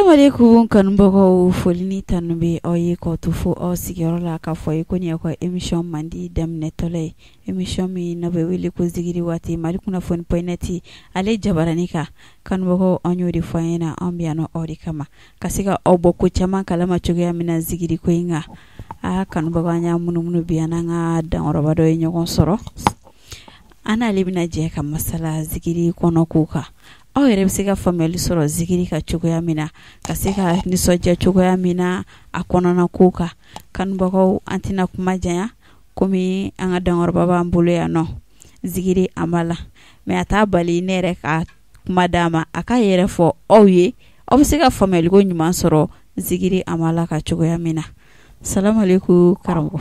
Salam alaikum kanubagaw foli ni tanu bɛ aw ye k'aw to fo aw sigiyɔrɔ la k'a fɔ ye ko nin y'aw ka émission mandi daminɛtɔla ye émission min n'a bɛ wele ko Zikiri Waati MaliKunafoni.net ale jabarani kan kanubagaw an y'o de fɔ an ɲɛna an bɛ yan nɔ aw de kama ka se ka aw bɔ ko caman kalama cogoya min na zikiri ko in kan kanubagaw an y'a munumunu bi an n'an ka dankɔrɔba dɔ ye ɲɔgɔn sɔrɔ an n'ale bɛna jɛ ka masala zikiri kɔnɔ ko kan. Aw yɛrɛ bɛ se ka faamuyali sɔrɔ zikiri ka cogoya min na ka se ka nisɔndiya cogoya min na a kɔnɔna ko kan kanubagaw an tɛna kuma janya komi an ka dankɔrɔba b'an bolo yan nɔ zikiri Amala mais a t'a bali ne yɛrɛ ka kuma d'a ma a ka yɛrɛ fɔ aw ye aw bɛ se ka faamuyali ko ɲuman sɔrɔ zikiri Amala ka cogoya min na. Salam alaikum karamɔgɔ.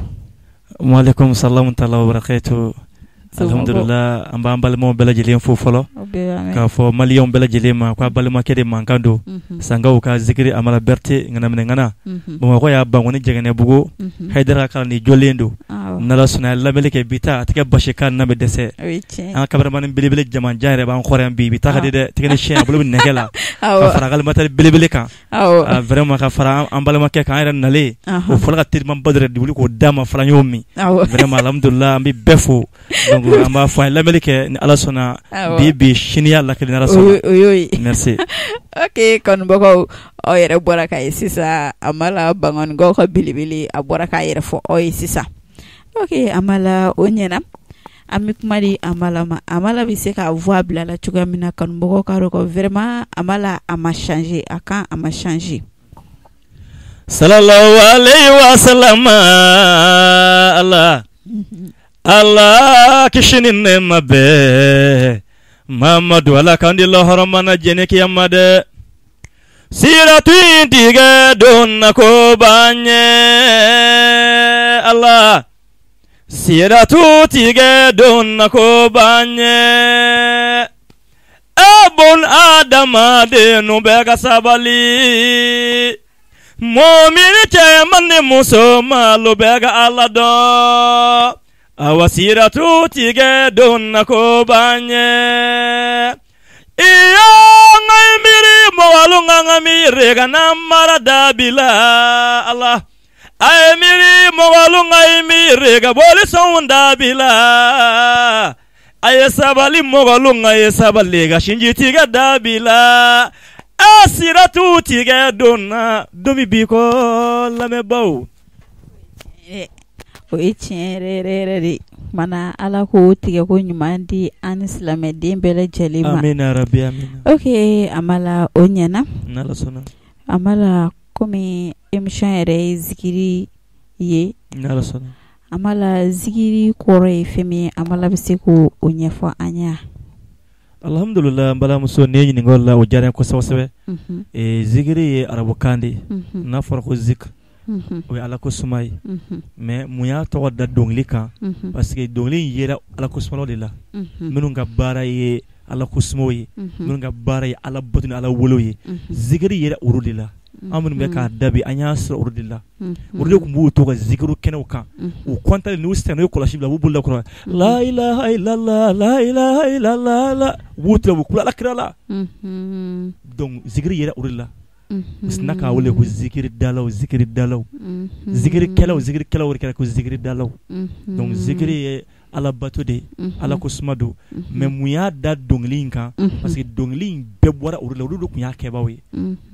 Wa alaikum salam ta'ala wa barakatuh. Alhamdulillah an b'an balimaw bɛɛ lajɛlen fo fɔlɔ k'a fɔ maliyɛnw bɛɛ lajɛlen ma k'a balimakɛ de mankan don sangaw ka Zikiri Amala BERTHE ŋanaminɛŋana Bamakɔ y'a Bankɔni Jɛgɛnɛbugu Haidara ka ni jɔlen don n'Ala sɔnna lamɛnni kɛ bi ta a tɛ kɛ basi kan na bɛ dɛsɛ an ka kameramani belebele jamanjan yɛrɛ b'an kɔrɔ yan bi ta ka di dɛ technicien a bolo bɛ nɛgɛ la ka fara kalimatɛri belebele kan vraiment ka fara an balimakɛ kan an yɛrɛ nalen o fɔra ka telimanba dɔ de wuli k'o d'a ma fara ɲɔgɔn min vraiment alhamdulillah an bɛ bɛɛ fo donc an b'a fɔ an ye lamɛnni kɛ ni Ala sɔnna bi sini y'a lakale ni Ala sɔnna merci. Ok kanubagaw aw yɛrɛ bɔra k'a ye sisan Amala Bankɔnikaw ka belebele a bɔra k'a yɛrɛ fɔ aw ye sisan. Ok Amala o ɲɛna an bɛ kuma di Amala ma Amala bɛ se ka voix bila la cogoya min na kanubagaw k'a dɔn ko vraiment Amala a ma changer a kan a ma changer. Sallallahu alayhi wa sallam Allah kishini nema be Mamadu ala kandi laharamana jene kiyamade Siratu intige donna ko banye Allah Siratu tige donna ko banye Abun adama de nubega sabali Momini te mani muso malu bega Allah do Awasira tu tige donna ko banye Iya ngai miri mawalu ngamiri kana marada bila Allah Ay miri mawalu ngai miri ga boli sonda bila Ay sabali mawalu ngai sabali ga shinji tige dabila Asira tu tige donna domi biko lame bau o ye tiɲɛ yɛrɛ de mana Ala ko tigɛ ko ɲuman di an ni silamɛden bɛɛ lajɛlen ma. Amina rabi amina. Ok Amala o ɲɛna. N'Ala sɔnna. Amala komi émission yɛrɛ ye zikiri ye. N'Ala sɔnna. Amala zikiri kɔrɔ ye fɛn min ye Amala bɛ se k'o ɲɛfɔ an ɲɛ. Alhamdulillah n balimamuso ne ye ɲininkali la o diyara n ye kosɛbɛ kosɛbɛ. Zikiri ye arabukan de n'a fɔra ko zik. O ye Ala ko suma ye mais mun y'a tɔgɔ da dɔnkili kan parce que dɔnkili yera Ala ko sumaw de la minnu ka baara ye Ala ko sumaw ye minnu ka baara ye Ala bato ni Ala wolo ye zikiri yera olu de la an minnu bɛ k'a dabi an y'a sɔrɔ olu de la olu de tun b'u to ka zikiru kɛnɛw kan u kɔntali n'u sɛnɛ n'u ye kɔlɔsi bila u b'u bolo da kɔrɔ la ilaha illallah la ilaha illallah la u b'u tigɛ u kula Ala kira la donc zikiri yera olu de la Sina k'a wele ko zikiri dalaw zikiri dalaw zikiri kɛlaw de kɛra ko zikiri dalaw donc zikiri ye Ala bato de Ala ko suma don mais mun y'a da dɔnkili in kan parce que dɔnkili in bɛɛ bɔra olu la olu de tun y'a kɛbaw ye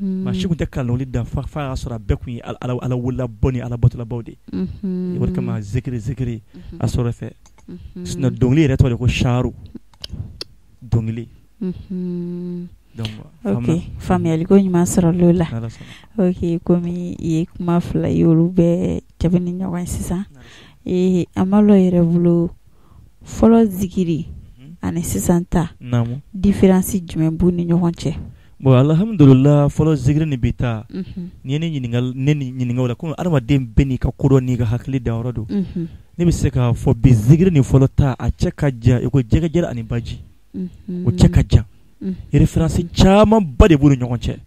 maa si tun tɛ kalan dɔnkili da fa y'a sɔrɔ a bɛɛ tun ye Ala wololabɔ ni Ala batolabaw de o de kama zikiri a sɔrɔ fɛ sinon dɔnkili yɛrɛ tɔgɔ de ko sharu dɔnkili. Ok faamuyali ko ɲuman sɔrɔla o la. Ok komi i ye kuma fila ye olu bɛɛ jaabi ni ɲɔgɔn ye sisan Amala yɛrɛ bolo fɔlɔ zikiri ani sisan ta différence jumɛn b'u ni ɲɔgɔn cɛ. Bon alhamdulillah fɔlɔ zikiri ni bi ta ni ye ne ɲininka o la komi adamaden bɛɛ n'i ka kodɔn n'i ka hakili danyɔrɔ don ne bɛ se k'a fɔ bi zikiri ni fɔlɔ ta a cɛ ka jan i ko jɛgɛjɛrɛ ani baji o cɛ ka jan. Référence caman ba de b'u ni ɲɔgɔn cɛ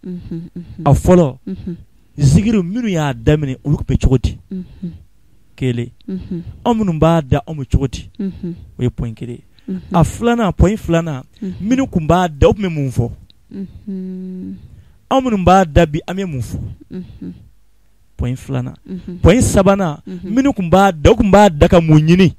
a fɔlɔ zikiri minnu y'a daminɛ olu tun bɛ cogo di kelen anw minnu b'a da anw bɛ cogo di o ye point kelen a filanan point filanan minnu tun b'a da o tun bɛ mun fɔ minnu b'a da bi an bɛ mun fɔ point filanan point sabanan minnu kun b'a da ka mun ɲini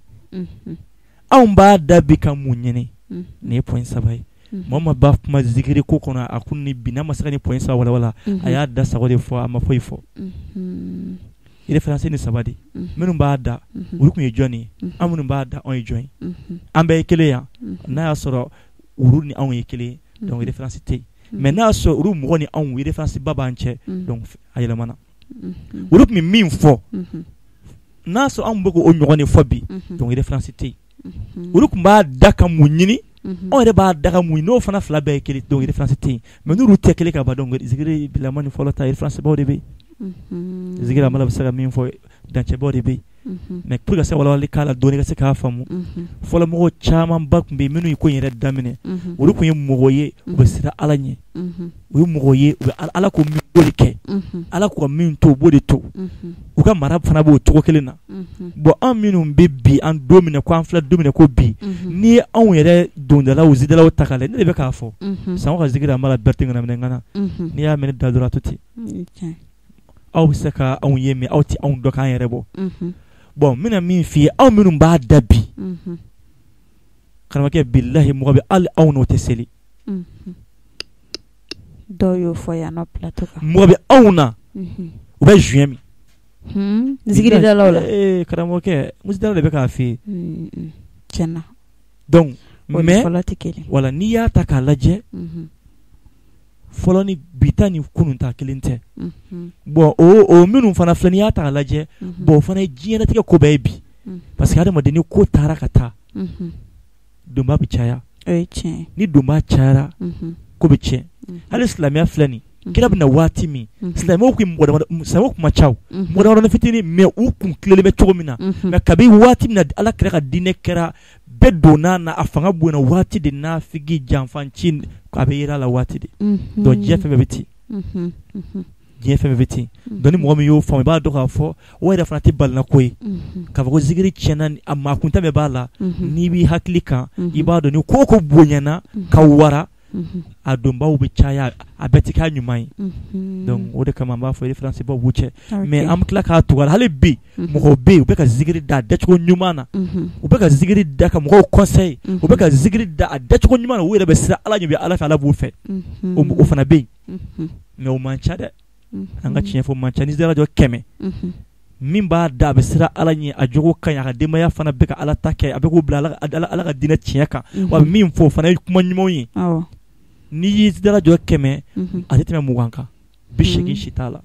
anw b'a da bi ka mun ɲini nin ye point saba ye Mama b'a kuma zikiri ko kɔnɔ a kun ni bi n'a ma se ka ni point saba wala a y'a da sago de fɔ a ma foyi fɔ référence ni saba de minnu b'a da olu kun ye jɔn ye an minnu b'a da anw ye jɔn ye an bɛɛ ye kelen yan n'a y'a sɔrɔ olu ni anw ye kelen donc référence tɛ yen mais n'a y'a sɔrɔ olu mɔgɔ ni anw ye référence ba b'an cɛ donc a yɛlɛmana olu kun bɛ min fɔ n'a sɔrɔ anw bɛ k'o ɲɔgɔn de fɔ bi donc référence tɛ yen olu kun b'a da ka mun ɲini anw yɛrɛ b'a da ka mun ɲini n'o fana fila bɛɛ ye kelen donc référence tɛ yen mais n'olu tɛ kelen ka ban donc zikiri bilama ni fɔlɔ ta référence baw de bɛ yen zikiri amala bɛ se ka min fɔ dancɛbaw de bɛ yen mais pour ka se walawali k'a la dɔɔni ka se k'a faamu fɔlɔ mɔgɔw caman ba kun bɛ yen minnu ye ko in yɛrɛ daminɛ olu kun ye mɔgɔ ye u bɛ siran Ala ɲɛ u ye mɔgɔ ye u bɛ Ala ko min b'o de kɛ Ala ko min to u b'o de to u ka mara fana b'o cogo kelen na bon an minnu bɛ bi an don min na ko an filɛ don min na ko bi n'i ye anw yɛrɛ dondalaw zidalaw ta k'a lajɛ ne de bɛ k'a fɔ sango ka zikiri Amala BERTHE ŋanaminɛŋana n'i y'a mɛn ne da dɔrɔn a to ten aw bɛ se ka anw ye mais aw tɛ anw dɔn k'an yɛrɛ bɔ bon n bɛna min f'i ye aw minnu b'a da bi karamɔgɔkɛ bilahi mɔgɔ bɛ hali aw n'o tɛ seli dɔw y'o fɔ yan nɔ plateau kan mɔgɔ bɛ aw na u bɛ juin min zikiridalaw la karamɔgɔkɛ musidala de bɛ k'a f'i ye tiɲɛna donc mais wala n'i y'a ta k'a lajɛ fɔlɔ ni bita ni kunun ta kelen tɛ bon o minnu fana filɛ n'i y'a ta k'a lajɛ bon o fana ye diɲɛlatigɛ ko bɛɛ ye bi parce que adamaden ni ko taara ka taa donba bɛ caya ni donba cayara ko bɛ tiɲɛ hali silamɛya filɛ nin kira bɛna waati min silamɛw kun ma ca mɔgɔ damadɔnin fitinin mais u kun tilelen bɛ cogo min na mais kabi waati min na Ala kira ka diinɛ kɛra bɛɛ donna na a fanga bonyana waati de nafigi janfanci a bɛ yera la waati de donc diɲɛ fɛn bɛɛ bɛ ten diɲɛ fɛn bɛɛ bɛ ten donc ni mɔgɔ min y'o faamu i b'a dɔn k'a fɔ o yɛrɛ fana tɛ balina ko ye k'a fɔ ko zikiri tiɲɛna a maakunta bɛɛ b'a la n'i b'i hakili kan i b'a dɔn ni ko o ko bonyana ka wara a donbaw bɛ caya a bɛɛ tɛ k'a ɲuman ye donc o de kama an b'a fɔ référence baw b'u cɛ mais an bɛ tila k'a tugu a la hali bi mɔgɔw bɛ yen u bɛ ka zikiri da a dacogo ɲuman na u bɛ ka zikiri da ka mɔgɔw conseil u bɛ ka zikiri da a dacogo ɲuman na u yɛrɛ bɛ siran Ala ɲɛ bɛ Ala fɛ Ala b'u fɛ o fana bɛ yen mais o man ca dɛ an ka tiɲɛ fɔ man ca ni zera jɔ 100 min b'a da a bɛ siran Ala ɲɛ a jogo ka ɲi a ka denbaya fana bɛ ka Ala ta kɛ a bɛ k'o bila Ala ka diinɛ tiɲɛ kan wa a bɛ min fɔ o fana ye kuma ɲumanw ye n'i y'i dala jɔ 100 a tɛ tɛmɛ 20 kan 80 si t'a la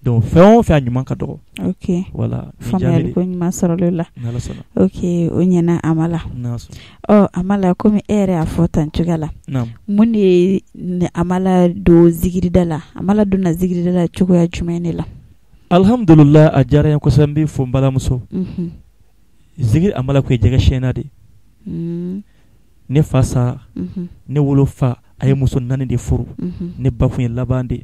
donc fɛn o fɛn a ɲuman ka dɔgɔ ok voilà faamuyali ko ɲuman sɔrɔli la ok o ɲɛna Amala Amala komi e yɛrɛ y'a fɔ tan cogoya la mun de ye Amala don zikirida la Amala donna zikirida la cogoya jumɛn de la alhamdulillah a diyara n ye kosɛbɛ n bɛ fɔ n balimamuso zikiri Amala ko ye jɛgɛ siyɛnna de ne fa sara ne wolo fa a ye muso 4 de furu ne ba kun ye laban de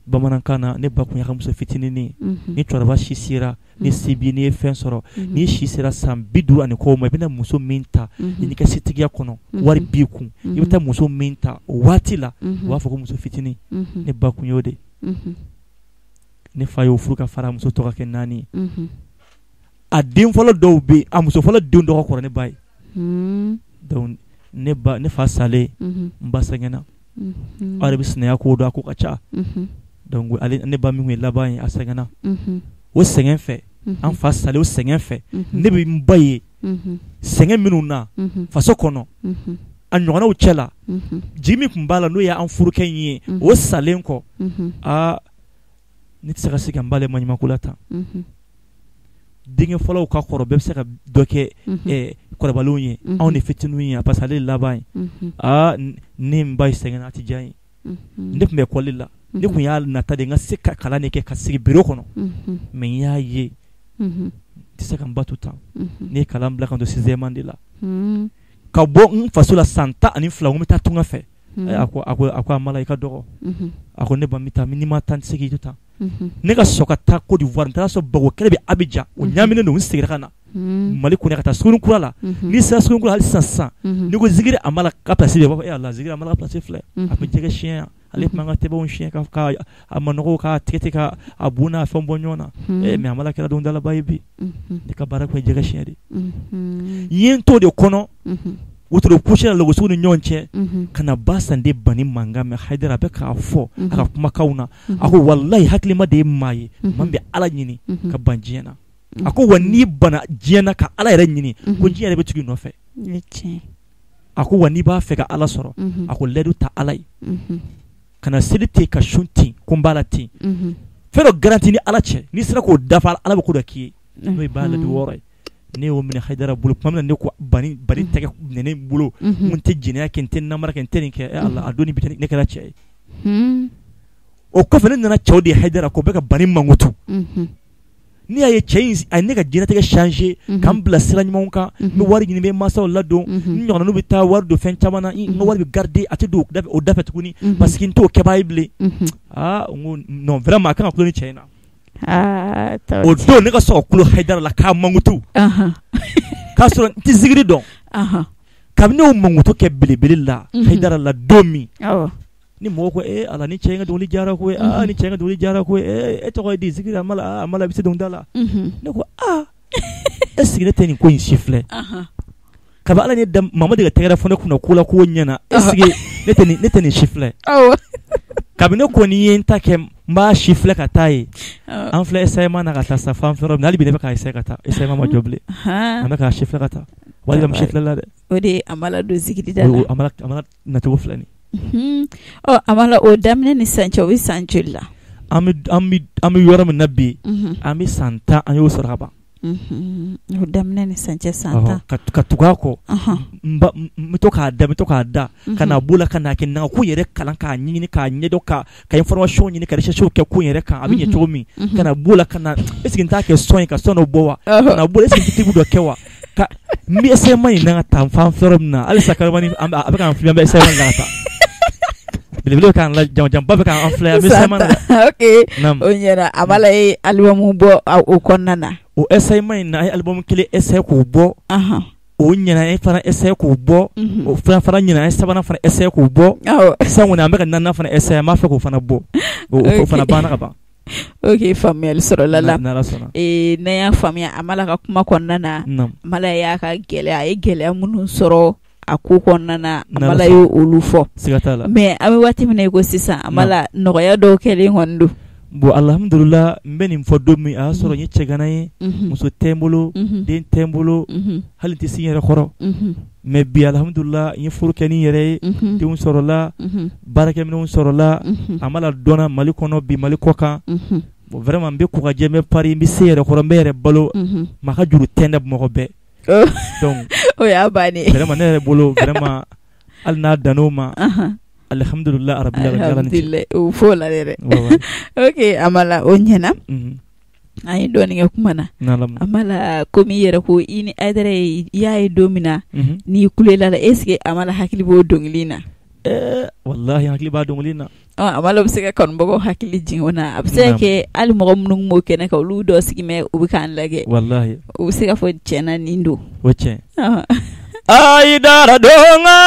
bamanankan na ne ba kun y'a ka muso fitinin ni cɛkɔrɔba si sera ni sebi ni ye fɛn sɔrɔ ni si sera san 50 ani kɔ ma i bɛna muso min ta i n'i ka setigiya kɔnɔ wari b'i kun i bɛ taa muso min ta o waati la u b'a fɔ ko muso fitinin ne ba kun y'o de ne fa y'o furu ka fara muso tɔ ka kɛ 4 ye a den fɔlɔ dɔw bɛ a muso fɔlɔ den dɔgɔ kɔrɔ ne ba ye donc ne fa salen n ba sɛgɛnna aw de bɛ sinaya ko dɔn a ko ka ca donc ne ba min ye laban ye a sɛgɛnna o sɛgɛn fɛ an fa salen o sɛgɛn fɛ ne bɛ n ba ye sɛgɛn minnu na faso kɔnɔ a ɲɔgɔnnaw cɛ la jigi min tun b'a la n'o ye an furukɛ in ye o salen kɔ ne tɛ se ka segin an b'ale maɲumanko la tan denkɛ fɔlɔw ka kɔrɔ bɛɛ bɛ se ka dɔ kɛ kɔrɔbalenw ye anw de fitininw ye parce que ale laban ye ne n ba ye sɛgɛnna a tɛ diya n ye ne tun bɛ école la ne tun y'a nata de n ka se ka kalan de kɛ ka sigi bureau kɔnɔ mais n y'a ye n tɛ se ka n ba to tan ne ye kalan bila ka don 6e de la ka bɔ n faso la san 12 n bɛ taa tunga fɛ a ko Amala i ka dɔgɔ a ko ne ba n bɛ taa n'i ma taa n tɛ se k'i to tan ne ka sɔrɔ ka taa Côte d'Ivoire n taara sɔrɔ Bago kɛlɛ bɛ Abidjan o ɲaaminen don n seginna ka na Mali kuna ka taa sukuru kura la ni sera sukuru kura hali sisan ni ko Zikiri Amala ka place bɛ b'a fɔ Allah Zikiri Amala ka place filɛ a bɛ jɛgɛ siyɛn ale tun ka tɛbɛnw siyɛn ka a manɔgɔw ka tigɛ ka a bu n'a fɛn bɔ ɲɔgɔn na mais Amala kɛra dɔnkilidalaba ye bi ne ka baara kun ye jɛgɛ siyɛn de yen to de kɔnɔ wotoro coucher la logosugu ni ɲɔgɔn cɛ kana ba sande bani mankan mɛn Haidara a bɛ k'a fɔ a ka kumakanw na a ko wallahi hakilima de ye maa ye man bɛ Ala ɲini ka ban diɲɛ na a ko wa n'i bana diɲɛ na ka Ala yɛrɛ ɲini ko diɲɛ yɛrɛ bɛ tugu i nɔfɛ a ko wa n'i b'a fɛ ka Ala sɔrɔ a ko lɛdu ta Ala ye kana seli ten ka sun ten ko n b'a la ten fɛn dɔ garanti ni Ala cɛ n'i sera k'o dafa Ala bɛ ko dɔ k'i ye n'o ye b'a lɛdu wɔɔrɔ ye ne y'o minɛ Haidara bolo tuma min na ne ko bani tɛgɛ minɛ ne bolo mun tɛ jɛnɛya kɛ n tɛ namara kɛ n tɛ nin kɛ Allah a don ni bi ne kɛra cɛ ye o kɔfɛ ne nana cɛw de Haidara ko bɛ ka bani mankutu ni y'a ye cɛ in a ye ne ka diɲɛlatigɛ changer k'an bila sira ɲumanw kan n bɛ wari ɲini n bɛ mansaw ladon n ɲɔgɔnnaw bɛ taa wari don fɛn caman na n ka wari bɛ garder a tɛ don o da fɛ tuguni parce que n t'o kɛbaa ye bilen n ko non vraiment a kan ka tulo ni cɛ in na o don ne ka sɔrɔ kulo Haidara la k'a mankutu k'a sɔrɔ n tɛ Zikiri dɔn kabini o mankutu kɛ belebele la Haidara la don min ni mɔgɔ ko Allah ni cɛ in ka dɔnkili diyara koyi ni cɛ in ka dɔnkili diyara koyi e tɔgɔ ye di Zikiri Amala bɛ se dɔnkilida la ne ko est ce que ne tɛ nin ko in si filɛ kabi Ala ye Mamadu ka tɛgɛrɛ fɔ ne kunna ko la ko ɲɛna est ce que ne tɛ nin si filɛ kabini ne ko ni ye n ta kɛ n b'a si filɛ ka taa ye an filɛ essayement na ka taa sa fan fɛn hali bi ne bɛ k'a essayer ka taa essayement ma jɔ bilen an bɛ k'a si filɛ ka taa wali ka si filɛ la dɛ o de ye Amala don Zikiri da la Amala nacogo filɛ nin Amala o daminɛ ni san cɛ o bɛ san joli la an bɛ yɔrɔ min na bi an bɛ san 10 an y'o sɔrɔ ka ban o daminɛ ni san cɛ san 10 ka tugu a kɔ n bɛ to k'a da ka na b'o la ka na kɛ na ko yɛrɛ kalan k'a ɲini k'a ɲɛdɔn ka information ɲini ka recherche kɛ ko yɛrɛ kan a bɛ ɲɛ cogo min ka na b'o la ka na est ce que n t'a kɛ son ye ka son dɔ bɔ wa ka na b'o la est ce que n tɛ dɔ kɛ wa ka n bɛ essayement in na ka taa fan fɛrɛ min na halisa karamani a bɛ k'an filɛ an bɛ essayement in na ka taa belebele kan la janba bɛ k'an filɛ an bɛ essayement na ok o ɲɛna Amala ye album bɔ o kɔnɔna na o essayement in na a ye album kelen essayer k'o bɔ o ɲɛna an fana essayer k'o bɔ o fana ɲɛna an sabanan fana essayer k'o bɔ sisan kɔni an bɛ ka naaninan fana essayer an b'a fɛ k'o fana bɔ o fana banna ka ban ok faamuyali sɔrɔla la n'an y'a faamuya Amala ka kuma kɔnɔna na Amala y'a ka gɛlɛya a ye gɛlɛya minnu sɔrɔ a ko kɔnɔna na Amala ye olu fɔ mais an bɛ waati min na i ko sisan Amala nɔgɔya dɔw kɛlen kɔni don bon alhamdulillah n bɛ nin fɔ don min a y'a sɔrɔ n ye cɛgana ye muso tɛ n bolo den tɛ n bolo hali n tɛ si n yɛrɛ kɔrɔ mais bi alhamdulillah n ye furu kɛ ni n yɛrɛ ye denw sɔrɔla baarakɛminɛnw sɔrɔla Amala dɔnna Mali kɔnɔ bi Mali kɔ kan bon vraiment n bɛ kokajɛ n bɛ pari n bɛ se yɛrɛ kɔrɔ n bɛ yɛrɛ balo maa ka juru tɛ n na Bamakɔ bɛɛ donc o y'a bannen vraiment ne yɛrɛ bolo vraiment hali n'a dan'o ma alhamdulillah rabbil alamin o fo la dɛ ok Amala o ɲɛna an ye dɔɔnin kɛ kuma na Amala komi i yɛrɛ ko i ni Haidara y'a ye don min na n'i kulela la est ce que Amala hakili b'o dɔnkili na wallahi hakili b'a dɔnkili na Amala bɛ se ka kanubagaw hakili jigin o na a bɛ se ka kɛ hali mɔgɔ minnu m'o kɛnɛ kan olu dɔ sigi mɛ u bɛ k'an lajɛ wallahi u bɛ se ka fɔ tiɲɛna nin don o tiɲɛ Haidara donga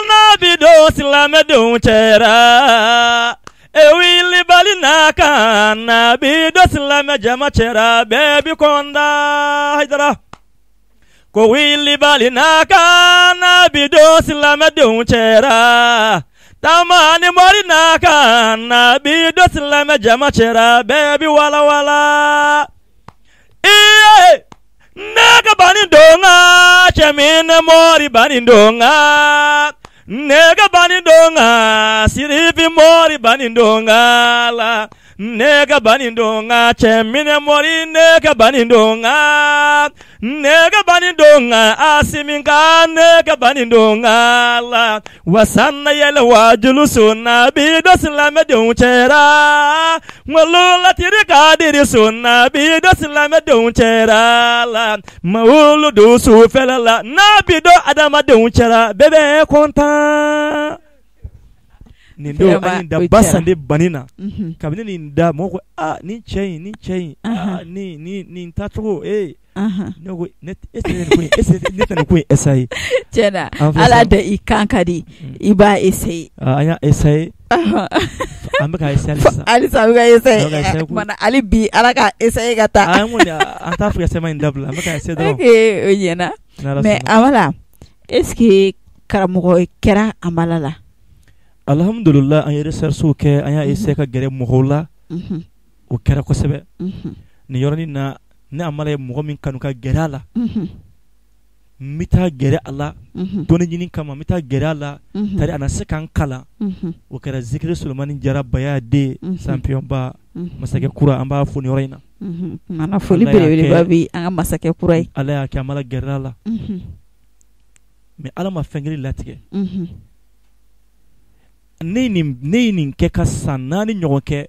na bido silame don cera e wili bali naka na bido silame jama cera baby konda Haidara ko wili bali naka na bido silame don cera tamani mori naka na bido silame jama cera baby wala wala iye nega bani donga chemine mori bani donga nega bani donga sirifi mori bani donga la nega bani donga chemine mori nega bani donga asiminga nega bani donga la wasanna yele wajulu sunna bido silame don chera ngolula tirika diri sunna bido silame don chera la maulu do su fela la na bido adama don chera bebe konta nindo ayin da basande banina kabine ni da moko ni chain ni tatro ne ko ne tɛ ko essayer tiɲɛna ala da i kan ka di i b'a essayer an y'a essayer an bɛ ka essayer halisa bɛ ka essayer mana hali bi ala ka essayer ka taa an t'a fɛ ka sema in dabila an bɛ ka essayer dɔrɔn o ɲɛna mais Amala est-ce que karamɔgɔ kɛra Amala la alhamdulillah an ye recherche kɛ an y'a essayer ka gɛrɛ mɔgɔw la o kɛra kosɛbɛ nin yɔrɔnin na ne Amala ye mɔgɔ min kanu ka gɛrɛ a la n bɛ taa gɛrɛ a la dɔnni ɲini kama n bɛ taa gɛrɛ a la tari a na se k'an kalan o kɛra Zikiri Sulemani Jara Baya den champion ba masakɛ kura an b'a fo nin yɔrɔ in na mana foli belebeleba bi an ka masakɛ kura ye ala y'a kɛ Amala gɛrɛ a la mais ala ma fɛn kelen latigɛ ne ye nin kɛ ka san 4 ɲɔgɔn kɛ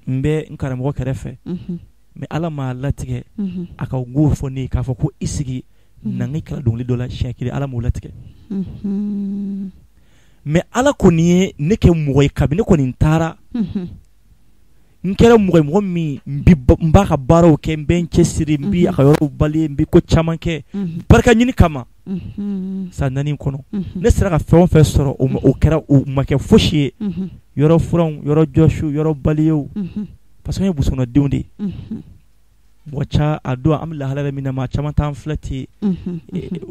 n bɛ n karamɔgɔ kɛrɛfɛ mais ala m'a latigɛ a ka go fɔ ne ye k'a fɔ ko i sigi na ngi kala dɔnkili dɔ la siɲɛ kelen ala m'o latigɛ mais ala kɔni ye ne kɛ mɔgɔ ye kabini ne kɔni taara n kɛra mɔgɔ min n b'a ka baaraw kɛ n bɛ n cɛsiri n bɛ a ka yɔrɔw bali n bɛ ko caman kɛ barika ɲini kama san 4 kɔnɔ ne sera ka fɛn o fɛn sɔrɔ o kɛra o ma kɛ fosi ye yɔrɔ furanw yɔrɔ jɔsiw yɔrɔ baliyew parce que an ye busɔnɔdenw de ye mɔgɔ ca a don an bɛ lahalaya min na maa caman t'an filɛ ten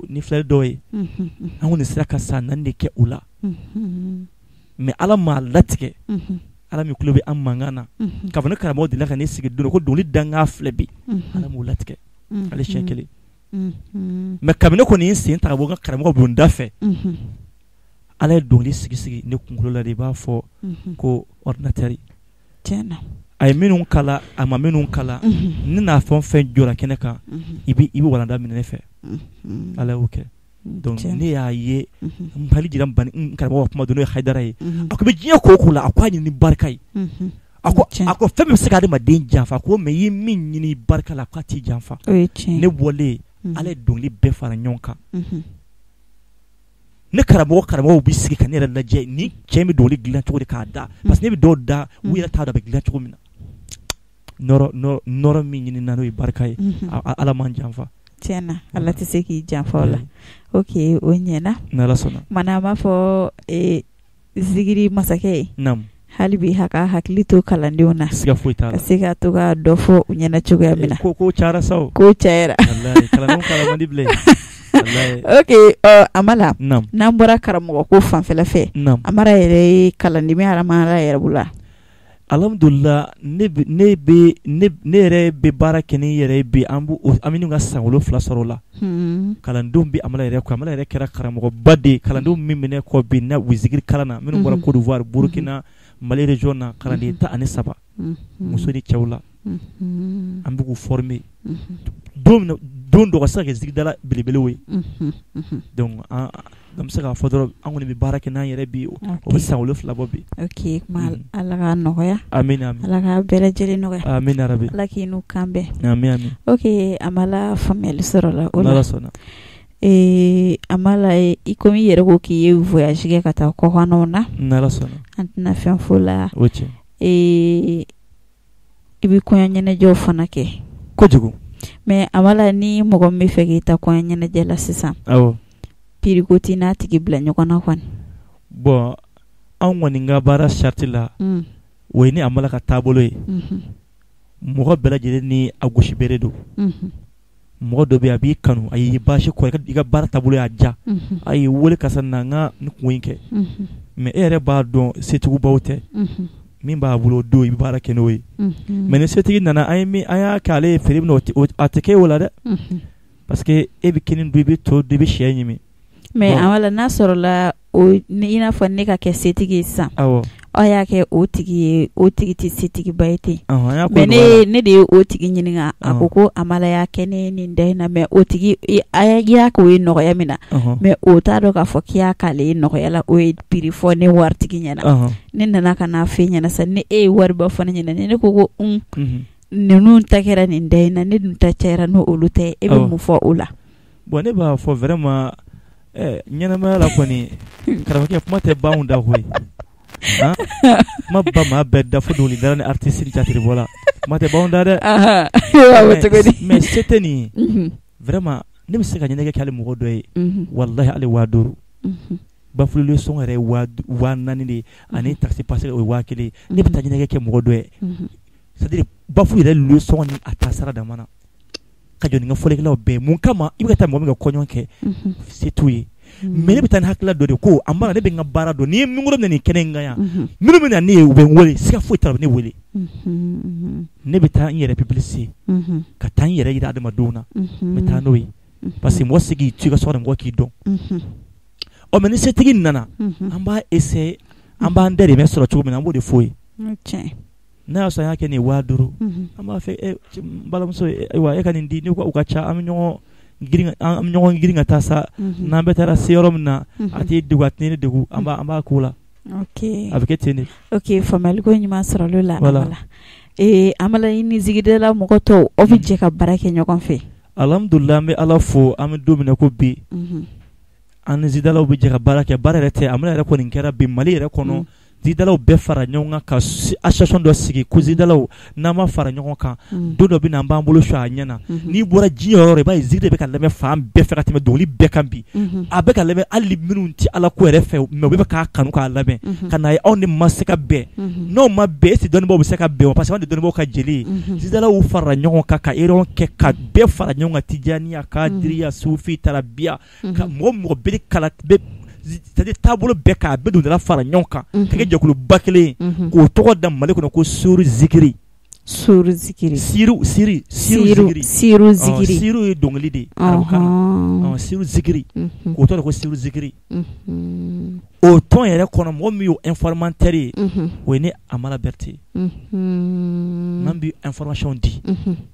ni filɛli dɔw ye an kɔni sera ka san 4 de kɛ o la mais ala m'a latigɛ ala min tulo bɛ an mankan na k'a fɔ ne karamɔgɔ delila ka ne sigi don ko dɔnkili dangan filɛ bi ala m'o latigɛ ale siɲɛ kelen mais kabini ne kɔni ye n sen ta ka bɔ n ka karamɔgɔ bulonda fɛ ala ye dɔnkili sigi ne kunkolo la de i b'a fɔ ko ordinateur tiɲɛna a ye minnu kala a ma minnu kala ne n'a fɛn fɛn jɔra kɛnɛ kan i bɛ walanda minɛ ne fɛ ala y'o kɛ donc ne y'a ye n hali jira n karamɔgɔ ka kuma don n'o ye Hayidara ye a ko bɛ diɲɛ ko o ko la a ko a ɲini ni barika ye a ko fɛn min bɛ se ka adamaden janfa ko mais i ye min ɲini barika la k'a t'i janfa ne bɔlen ala ye dɔnkili bɛɛ fara ɲɔgɔn kan ne karamɔgɔw bɛ sigi ka ne yɛrɛ lajɛ ni cɛ bɛ dɔnkili dilan cogo di k'a da parce que ne bɛ dɔw da u yɛrɛ t'a dɔn a bɛ dilan cogo min na nɔrɔ min ɲini na n'o ye barika ye ala man janfa tiɲɛna ala tɛ se k'i janfa o la ok o ɲɛna n'ala sɔnna mana an b'a fɔ Zikiri masakɛ ye hali bi ha ka hakili to kalandenw na siga foyi t'a la ka se ka to ka dɔ fɔ u ɲɛna cogoya min na ko cayara sa o ko cayara wallahi kalandenw kalan man di bilen ok Amala n'an bɔra karamɔgɔ ko fanfɛla fɛ Amala yɛrɛ ye kalanden min Amala yɛrɛ bolo alhamdulillah ne yɛrɛ bɛ baara kɛ ni yɛrɛ bi an bɛ ka san 7 sɔrɔ o la kalandenw bɛ Amala yɛrɛ kɔ Amala yɛrɛ kɛra karamɔgɔba de kalandenw min minɛ kɔ bi na Zikiri kalan na minnu bɔra Côte d'Ivoire Burkina Mali région na kalanden 13 muso ni cɛw la an bɛ k'u former don dɔ ka se ka kɛ zikidala belebelew ye donc an bɛ se k'a fɔ dɔrɔn an kɔni bɛ baara kɛ n'an yɛrɛ bi o bɛ san 7 bɔ bi ok kuma ala ka nɔgɔya amin ala ka bɛɛ lajɛlen nɔgɔya amin arabi ala k'i n'u kan bɛɛ amin ok Amala faamuyali sɔrɔ la o la n'ala sɔnna Amala i komi i yɛrɛ ko k'i ye voyage kɛ ka taa kɔkannaw na n'ala sɔnna an tɛna fɛn fo la o tiɲɛ i bɛ kɔɲɔ ɲɛnajɛw fana kɛ kojugu mais Amala ni mɔgɔ min bɛ fɛ k'i ta kɔɲɔ ɲɛnajɛ la sisan awɔ piriko t'i n'a tigi bila ɲɔgɔn na kɔni bon an kɔni ka baara charte la o ye ni Amala ka taabolo ye mɔgɔ bɛɛ lajɛlen ni a gosi bere don mɔgɔ dɔ bɛ a b'i kanu a y'i baasi kɔ i ka baara taabolo y'a diya a y'i wele karisa na n ka nin ko in kɛ mais e yɛrɛ b'a dɔn setigibaw tɛ min b'a bolo o don i bɛ baara kɛ n'o ye mais ni setigi nana an y'a kɛ ale ye feere min na a tɛ kɛ o la dɛ parce que e bɛ kini dun i bɛ to dun i bɛ sɛ ɲimi mais Amala n'a sɔrɔla i n'a fɔ ne ka kɛ setigi ye sisan aw y'a kɛ o tigi tɛ setigiba ye ten mais ne de ye o tigi ɲininka a ko Amala y'a kɛ ne nin da in na mais o tigi y'a kɛ o ye nɔgɔya min na mais o t'a dɔn k'a fɔ k'i y'a k'ale ye nɔgɔya la o ye prix fɔ ne waritigi ɲɛna ne nana ka n'a fɛ ɲɛna sisan ni e ye wariba fɔ ne ɲɛna ne ko ninnu ta kɛra nin da in na ne dun ta cayara n'o olu tɛ e bɛ mun fɔ o la bon ne b'a fɔ vraiment ɲɛnamaya la kɔni karamɔgɔkɛ kuma tɛ ban da koyi kuma ba maa bɛɛ da fo dɔnkilidala ni artiste ni catiribɔla mate bawndade mais c'était ni vraiment ne se ka nyene ke kale mo do e wallahi ali waduru ba fulu son re wa nani ni ani taxi passer o wa kele ne bita nyene ke mo do e c'est-à-dire ba fulu le son ni atasara da mana ka joni nga fole kala be mun kama ibe ta mo nga konyon ke c'est tout mais ne bita hakla do de ko amara ne be nga bara do ni mi ngoro ni kenenga ya minu mi na ni ube wole sika fo tara ne wole ne bita yere publicité ka tan yere ida adama dona meta noyi parce que moi c'est qui tu ga so ngo ki don o meni se tigi nana amba essayer amba ndere me soro chugo na mbo de foyi na so ya ke ni waduru amba fe balamso wa e kan ndi ni ko ukacha am nyongo giringa tasa na betara serum na ati dugatni ne dugu amba kula okay avec etene okay famali ko nyima soro lola amala amala ini zigidela mokoto ofije ka barake nyokon fe alhamdulillah me ala fo am domina ko bi an zidala obi je ka barake barete amala ko nin kera bi mali re kono zidala be fara nyonga ka association do sigi ku zidala na ma fara nyonga ka do bi na mbambulo sho anyana ni bora jiyo re ba zidde be ka leme fam be fe ka time doli be kan bi abe ka leme ali minunti ala ko re fe me be ka kanu ka leme kana ya on ni masika be no ma be si don bo se ka be parce que don bo ka jeli zidala u fara nyonga ka iron ke ka be fara nyonga tijani ya kadriya sufi tarabia ka mo be kala be c'est-à-dire tabolo beka bedu de la fara nyonka kage jokulu bakele ko to da malikuna ko suru zikiri siru zikiri siru dongli de siru zikiri ko to ko siru zikiri o ton yere kono mo mi informateur woni amala BERTHE mambi information di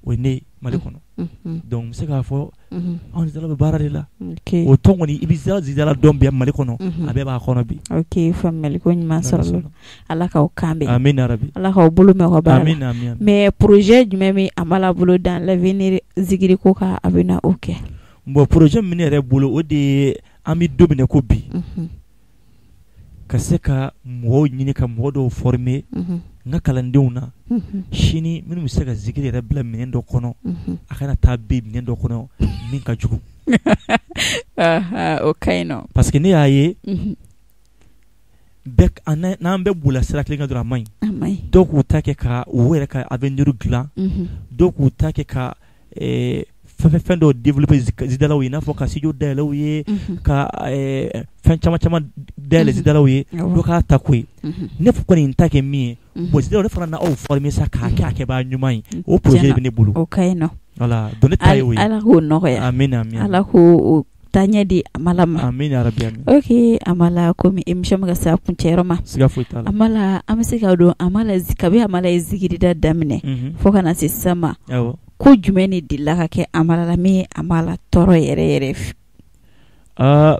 woni malikono donc c'est ka fo on dit la bararila o ton woni ibiza zidala dombe malikono abe ba kono bi okay fam malikoni ma solo ala ka o kambe amin arabi ala ka o bulu me ko ba amin amin mais projet du même amala bulu dans l'avenir zikiri ko ka abina okay bon projet mini re bulu o de ami domine ko bi kaseka mo nyini ka modo former nga kalandewna shini minu misaka zikiri rabla minendo kono akana tabi minendo kono minka jugu okay no parce que ne aye bek na bula sira klinga dura mai donc utake ka wera ka avenir gla donc utake ka fendo développer zidala wi na foka sijo dela wi ka fen chama dela zidala wi do ka takui ne foko ni ntake mi bo zidala fana na o former sa ka ke ba nyumai o projet bi ne bulu okay no voilà donner taille wi ala ho no ya amin amin ala ho tanya di amala ma amin arabi amin okay amala ko mi emission ga sa kunchero ma siga fuitala amala amsika do amala zikabe amala zikiri da damne foka na sisama yawo ko jumeni dilla ke amala la mi amala toro yere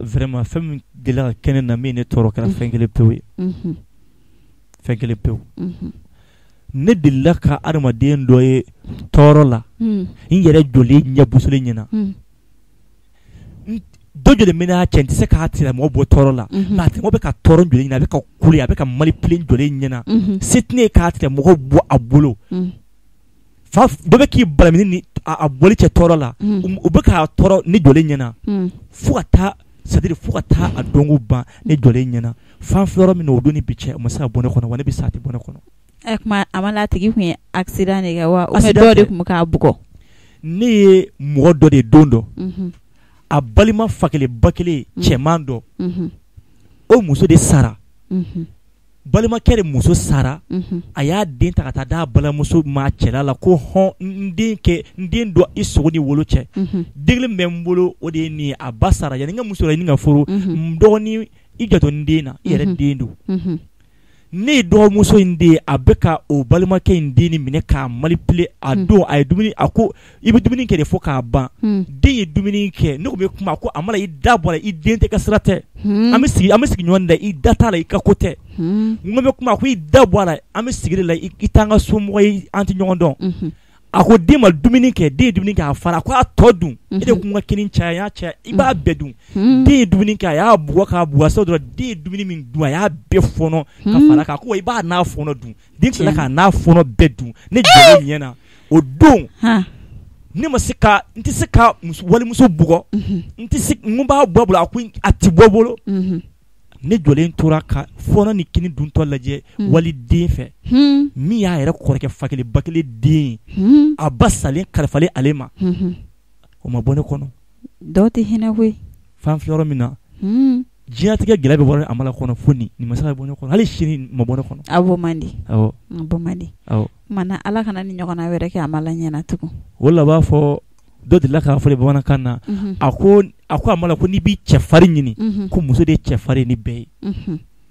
vraiment femme dilla kenen na mi ne toro kala fengele pewi fengele pew ne dilla ka arma den doye toro la yere joli nyabusule nyina dojo de mena chenti se ka hatira mo bo toro la na te mo be ka toro joli nyina be ka kuli be ka mali plane joli nyina sitne ka hatira mo bo abulo fa dobe ki balamini ni aboli che toro la ubeka toro ni jole nyana fuata c'est-à-dire fuata adongu ba ni jole nyana fa floro mi no do ni biche mo sa bone kono wona bi sati bone kono ekma amala tigi hu accident ga wa o me do de kum ka bugo ni mo do de dondo abalima fakele bakele chemando o muso de sara balima kere muso sara aya den takata da bala muso ma chela la ko hon ndin do iso ni wolo che digle membolo o de ni abasara ya nga muso la ni nga furu ndo ni ijato ndina yere dindu ni do muso ndi abeka o balima ke ndini mine ka manipulate ado ay dumini ako ibi dumini ke de foka ba de dumini ke no be kuma ko amala i dabora i dente ka srate amisi nyonda i data la ka kote ngome kuma ko i dabora amisi la itanga sumo anti nyondon a ko den ma dumuni kɛ den ye dumuni kɛ a fara ko a tɔ dun e de kun ka kini caya caya i b'a bɛɛ dun den ye dumuni kɛ a y'a bugɔ k'a bugɔ sa dɔrɔn den ye dumuni min dun a y'a bɛɛ fɔnɔ ka fara kan ko i b'a n'a fɔnɔ dun den tilala k'a n'a fɔnɔ bɛɛ dun ne jɔlen ɲɛna o don ne ma se ka n tɛ se ka walimuso bugɔ n b'a bɔ bolo a ti bɔ bolo ne jɔlen tora ka fɔnɔ ni kini duntɔ lajɛ wali den fɛ min y'a yɛrɛ kɔrɔkɛ fakelen bakelen den a ba salen kalifalen ale ma o ma bɔ ne kɔnɔ dɔw tɛ hinɛ koyi fan filɛ yɔrɔ min na diɲɛlatigɛ gɛlɛya bɛ bɔ Amala kɔnɔ fo nin ma se ka bɔ ne kɔnɔ hali sini ma bɔ ne kɔnɔ a bɔ man di awɔ a bɔ man di mana Ala kana ni ɲɔgɔnna wɛrɛ kɛ Amala ɲɛna tugun o la b'a fɔ dɔ delila k'a fɔ bamanankan na a ko Amala ko n'i b'i cɛfarin ɲini ko muso de ye cɛfarin ni bɛɛ ye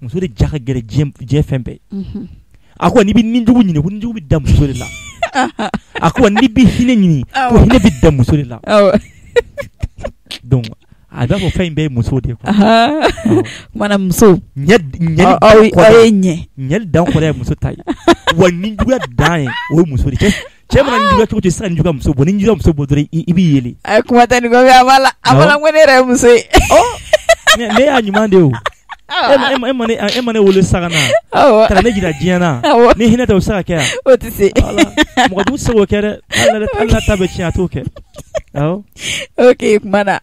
muso de ja ka gɛrɛ diɲɛ fɛn bɛɛ a ko n'i bɛ nijugu ɲini ko nijugu bɛ da muso de la a ko n'i bɛ hinɛ ɲini ko hinɛ bɛ da muso de la donc a b'a fɔ fɛn in bɛɛ ye muso de ye mana muso ɲɛli dan kɔrɔ ye muso ta ye wa nijuguya dan ye o ye muso de ye cɛ mana nijuguya cogo sisan nijuguya muso bɔ ni nijuguya muso bɔ dɔrɔn i b'i yele a ye kuma tɛ nin ko Amala ko ne yɛrɛ ye muso ye ne y'a ɲuman de o e ma ne wolo sagana kana ne jira diɲɛ na ni hinɛ tɛ o se ka kɛ yan o tɛ se mɔgɔ jugu tɛ se k'o kɛ dɛ hali n'a ta bɛ tiɲɛ a t'o kɛ ok kuma na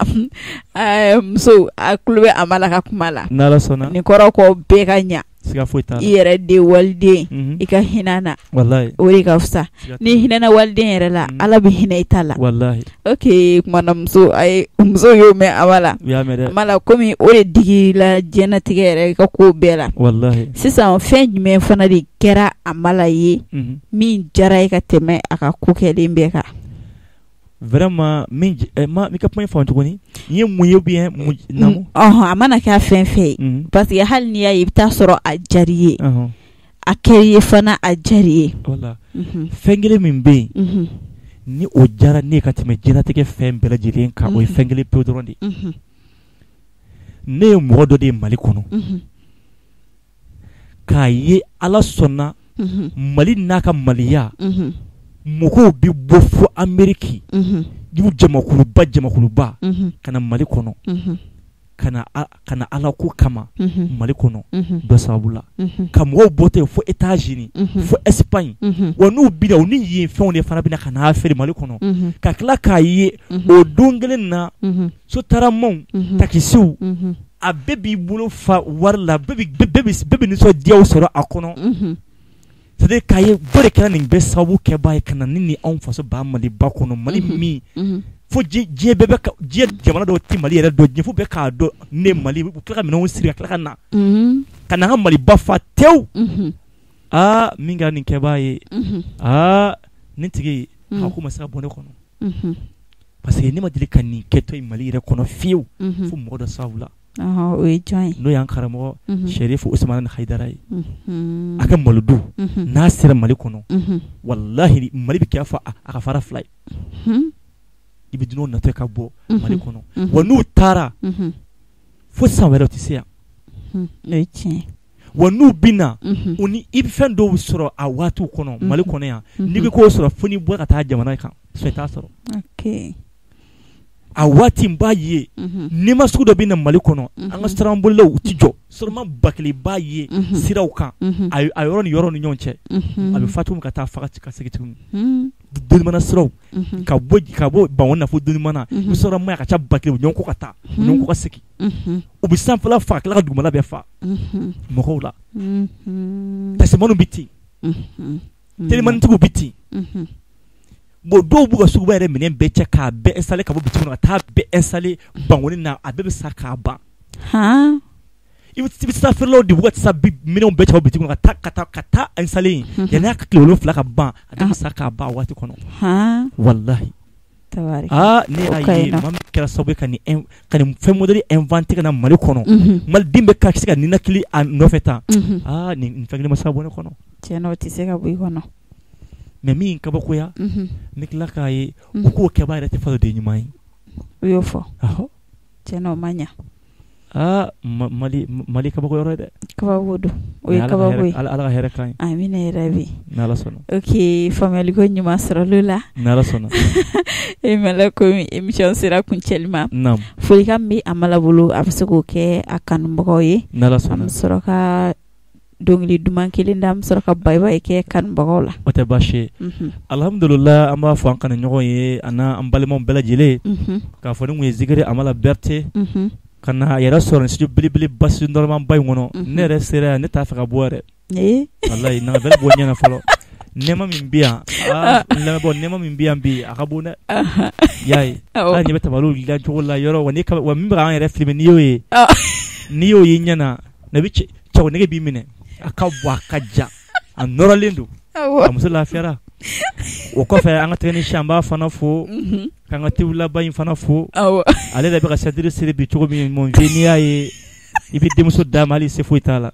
muso a tulo bɛ Amala ka kuma la n'Ala sɔnna nin kɔrɔ ko bɛɛ ka ɲa siga foyi t'a la i yɛrɛ de waliden i ka hinɛ na wallahi o de ka fisa ni hinɛ na waliden yɛrɛ la Ala bɛ hinɛ i ta la wallahi ok kuma na muso y'o mɛn Amala Amala komi o de digila diɲɛlatigɛ yɛrɛ ka ko bɛɛ la wallahi sisan fɛn jumɛn fana de kɛra Amala ye min jara i ka tɛmɛ a ka ko kɛlen bɛɛ kan vraiment mi ka kuma fɔ tuguni ye mun ye bien namu a mana kɛ fɛn fɛn ye parce que hali n'i y'a ye i bɛ taa sɔrɔ a jari ye a kɛri ye fana a jari ye voilà fɛn kelen min bɛ yen ni o jara ne ka tɛmɛ diɲɛlatigɛ fɛn bɛɛ lajɛlen kan o ye fɛn kelen pewu dɔrɔn de ne ye mɔgɔ dɔ de ye Mali kɔnɔ k'a ye Ala sɔnna Mali n'a ka maliya mɔgɔw bɛ bɔ fo Ameriki jamakuluba ka na Mali kɔnɔ ka na Ala ko kama Mali kɔnɔ dɔ sababu la ka mɔgɔw bɔ ten fo États-Unis fo Espagne wa n'u bina u ni yen fɛnw de fana bɛna ka n'a feere Mali kɔnɔ ka tila k'a ye o don kelen na sotaramaw takisiw a bɛɛ b'i bolo fa wari la bɛɛ bɛ nisɔndiyaw sɔrɔ a kɔnɔ c'est-à-dire k'a ye bɔ de kɛra nin bɛɛ sababu kɛbaa ye ka na ni anw faso ba Maliba kɔnɔ Mali min fo diɲɛ bɛɛ bɛ diɲɛ jamana dɔw tɛ Mali yɛrɛ dɔn diɲɛ fo bɛɛ k'a dɔn ne Mali u tila ka minɛnw siri ka tila ka na ka na an ka Maliba fa tewu min kɛra nin kɛbaa ye nin tigi a ko ma se ka bɔ ne kɔnɔ parce que ne ma deli ka nin kɛtɔ ye Mali yɛrɛ kɔnɔ fiyewu fo mɔgɔ dɔ sababu la o ye jɔn ye n'o y'an karamɔgɔ Sherifu Usmane Haidara ye a ka malodu n'a sera Mali kɔnɔ wallahi Mali bɛ kɛ fɔ a ka fara fila ye i bɛ dunanw natɔ ka bɔ Mali kɔnɔ wa n'u taara fo san wɛrɛ u tɛ se yan o ye tiɲɛ wa n'u bina u ni i bɛ fɛn dɔw sɔrɔ a waatiw kɔnɔ Mali kɔnɔ yan n'i bɛ k'o sɔrɔ fo n'i bɔ ka taa jamana kan so i t'a sɔrɔ a waati n b'a ye n'i ma sugu dɔ bɛ na Mali kɔnɔ an ka siranbolilaw u tɛ jɔ seulement bakelen b'a ye siraw kan a yɔrɔ ni yɔrɔ ni ɲɔgɔn cɛ a bɛ fatu ka taa faga ka segin tuguni donimana siraw ka bɔ Bawɔni na fo donimana i bɛ sɔrɔ ma a ka ca bakelen u ɲɔgɔn kɔ ka taa u ɲɔgɔn kɔ ka segin u bɛ sanfɛla fa ka tila ka dugumana bɛɛ fa mɔgɔw la taximaniw bɛ ten telimannitigiw bɛ ten bon dɔw b'u ka suguba yɛrɛ minɛn bɛɛ cɛ k'a bɛɛ installer ka bɔ bitiki kɔnɔ ka taa bɛɛ installer Bawɔni na a bɛɛ bɛ sa k'a ban i bɛ taa feerelaw de b'u ka sa minɛnw bɛɛ cɛ ka bɔ bitiki kɔnɔ ka taa installer yen yanni a ka tile 7 ka ban a bɛɛ bɛ sa k'a ban a waati kɔnɔ wallahi ne y'a ye maa min kɛra sababu ye ka nin fɛn modèle inventé ka na Mali kɔnɔ Maliden bɛ ka se ka ninakili a nɔfɛ tan nin fɛn kelen ma se ka bɔ ne kɔnɔ tiɲɛ na o tɛ se ka bɔ i kɔnɔ mais min kabakoya ne tila k'a ye u k'o kɛbaa yɛrɛ tɛ fa de ɲuman ye u y'o fɔ tiɲɛ na o ma ɲa Mali kabako yɔrɔ dɛ kabako don o ye kabako ye ala ka hɛrɛ kan amina yarabi n'ala sɔnna ok faamuyali ko ɲuman sɔrɔlo la n'ala sɔnna e mala ko émission sera kuncɛli ma naam folikan bɛ Amala bolo a bɛ se k'o kɛ a kanubagaw ye n'ala sɔnna an bɛ sɔrɔ ka dɔnkili duman kelen da an bɛ sɔrɔ ka bayibayi kɛ kanubagaw la o tɛ baasi ye alhamdulillah an b'a fɔ an kanuɲɔgɔn ye a n'a an balimaw bɛɛ lajɛlen k'a fɔ ni kun ye Zikiri Amala BERTHE ka na a yɛrɛ sɔrɔ ni studio belebele basi nɔrɔman ba in kɔnɔ ne yɛrɛ sera yan ne t'a fɛ ka bɔ yɛrɛ wallahi na bɛ bɔ ɲɛna fɔlɔ nɛma min bɛ yan lamɛnbɔ nɛma min bɛ yan bi a ka bon dɛ y'a ye hali ɲɛ bɛ tabaliw dilan cogo la yɔrɔ wa min bɛ k'an yɛrɛ filmer n'i y'o ye ɲɛna na bɛ cɛw nege b'i minɛ a ka bɔ a ka ja a nɔrɔlen don a muso lafiyara o kɔfɛ an ka technicien an b'a fana fo k'an ka tewu laban in fana fo ale yɛrɛ bɛ ka sadiri siri bi cogo min mon vieux n'i y'a ye i bɛ denmuso d'a ma hali se foyi t'a la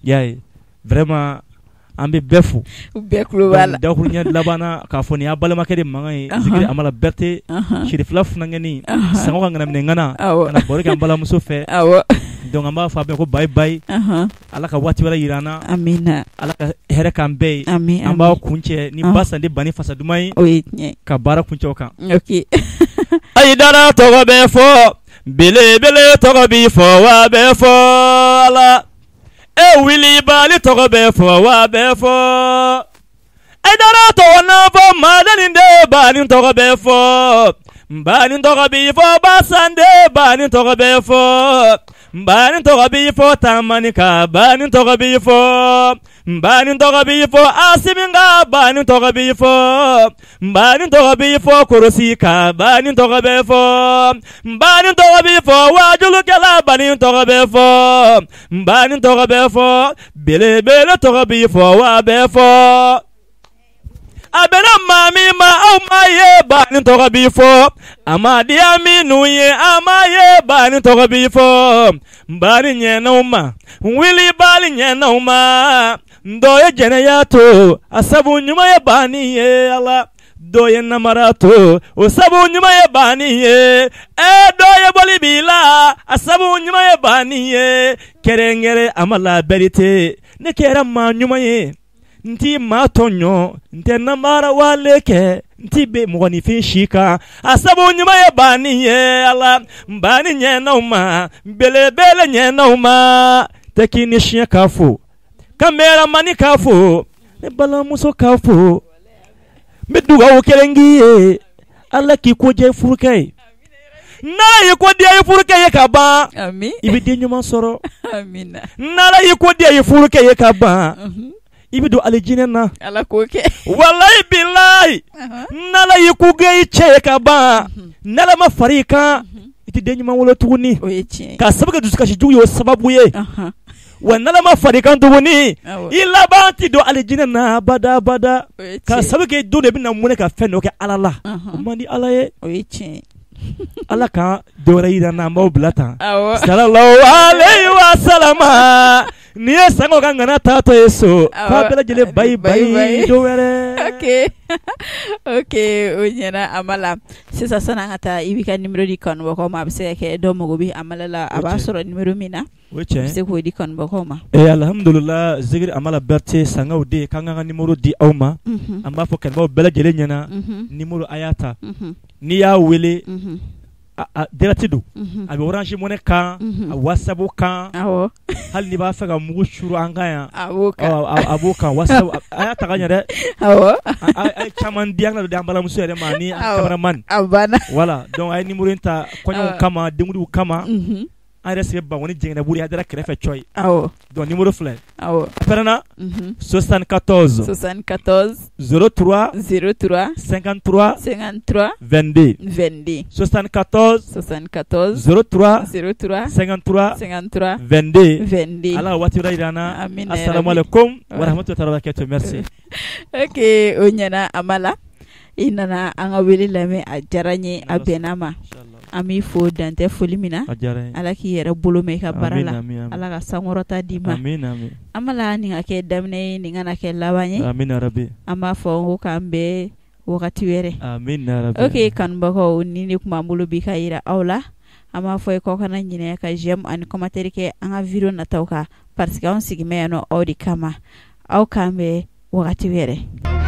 y'a ye vraiment an bɛ bɛɛ fo bɛɛ kulo b'a la dakuruɲɛ laban na k'a fɔ nin y'a balimakɛ de mankan ye Zikiri Amala BERTHE Sirifila Funangɛni sango ka ŋanaminɛ ŋana ka na baro kɛ an balimamuso fɛ donc an b'a fɔ a bɛɛ ko bye bye ala ka waati wɛrɛ yira an na amina ala ka hɛrɛ k'an bɛɛ ye an b'aw kuncɛ ni ba sandi bani fasa duman ye o ye tiɲɛ ka baara kuncɛ o kan ok Aidara tɔgɔ bɛ fɔ belebele tɔgɔ bi fɔ wa bɛ fɔ ala wili bali tɔgɔ bɛ fɔ wa bɛ fɔ Aidara tɔgɔ na fɔ madani de bani tɔgɔ bɛ fɔ bani tɔgɔ bi fɔ basande bani tɔgɔ bɛ fɔ bani tɔgɔ bi fɔ tamanika bani tɔgɔ bi fɔ bani tɔgɔ bi fɔ asiminga bani tɔgɔ bi fɔ bani tɔgɔ bi fɔ korosika bani tɔgɔ bɛ fɔ bani tɔgɔ bi fɔ wajulukɛla bani tɔgɔ bɛ fɔ bani tɔgɔ bɛ fɔ belebele tɔgɔ bi fɔ wa bɛ fɔ a bɛna maa min ma aw ma ye bani tɔgɔ bi fɔ a ma diya minnu ye a ma ye bani tɔgɔ bi fɔ bani ɲɛnaw ma wili bali ɲɛnaw ma dɔ ye jɛnɛya to a sabu ɲuman ye bani ye ala dɔ ye namara to o sabu ɲuman ye bani ye dɔ ye bɔli b'i la a sabu ɲuman ye bani ye kɛrɛnkɛrɛn Amala BERTHE ne kɛra maa ɲuman ye nti maa tɔɲɔ ntɛ namara wale kɛ nti be mɔgɔninfin si kan a sabu ɲuman ye bani ye ala bani ɲɛnaw ma belebele ɲɛnaw ma tɛki ni siɲɛ k'a fo kameramani k'a fo ne balimamuso k'a fo n bɛ dugawu kelen k'i ye ala k'i ko diya i furukɛ ye n'a y'i ko diya i furukɛ ye ka ban i bɛ den ɲuman sɔrɔ n'ala y'i ko diya i furukɛ ye ka ban i bɛ don alijinɛ na ala k'o kɛ walayi bilayi n'ala y'i ko kɛ i cɛ ye ka ban n'ala ma fara i kan i tɛ den ɲuman wolo tuguni k'a sababu kɛ dusukasijugu ye o sababu ye wa n'ala ma fara i kan tuguni i laban tɛ don alijinɛ na abada abada k'a sababu kɛ don de bɛna mun ka fɛn dɔ kɛ ala la o man di ala ye o ye tiɲɛ ala ka dɔwɛrɛ yira n na an b'aw bila tan sallallahu alayhi wa salama ni ye sango ka ŋana taatɔ ye so k'a bɛɛ lajɛlen bayi bayi dɔwɛrɛ ok o ɲɛna Amala sisan sani an ka taa i b'i ka numéro di kanubagaw ma a bɛ se ka kɛ dɔw mago bɛ Amala la a b'a sɔrɔ numéro min na o ye tiɲɛ i bɛ se k'o di kanubagaw ma alhamdulillah Zikiri Amala BERTHE sangaw de k'an ka numéro di aw ma an b'a fɔ kanubagaw bɛɛ lajɛlen ɲɛna numéro a y'a ta n'i y'a wele direct don a bɛ Orange Money kan a WhatsApp kan hali n'i b'a fɛ ka mugu suru an kan yan a b'o kan WhatsApp a y'a ta ka ɲɛ dɛ a ye caman di an ka di an balimamuso yɛrɛ ma ni cameraman voilà donc a ye numéro in ta kɔɲɔw kama denkudiw kama an yɛrɛ sigi Bangoni Jɛngɛnɛburi a dara kɛrɛfɛ cɔyi donc numéro filɛ a pɛrɛnna 74 03 53 22 74 03 53 22 ala waati wɛrɛ yira an na assalamu alaikum wa rahmatullahi wa barakatuh merci ok o ɲɛna Amala i nana an ka wele lamɛn a diyara n ye a bɛnna ma an b'i fo dantɛ foli min na ala k'i yɛrɛ bolo mɛn i ka baara la ala ka sankɔrɔta d'i ma Amala nin ka kɛ daminɛ ye nin kana kɛ laban ye an b'a fɔ ko k'an bɛɛ wagati wɛrɛ ok kanubagaw ni ne tun b'an bolo bi ka yira aw la an b'a fɔ k'aw kana ɲinɛ ka j'aime ani commentaire kɛ an ka video nataw kan parce que an sigimɛ yan nɔ aw de kama aw k'an bɛ wagati wɛrɛ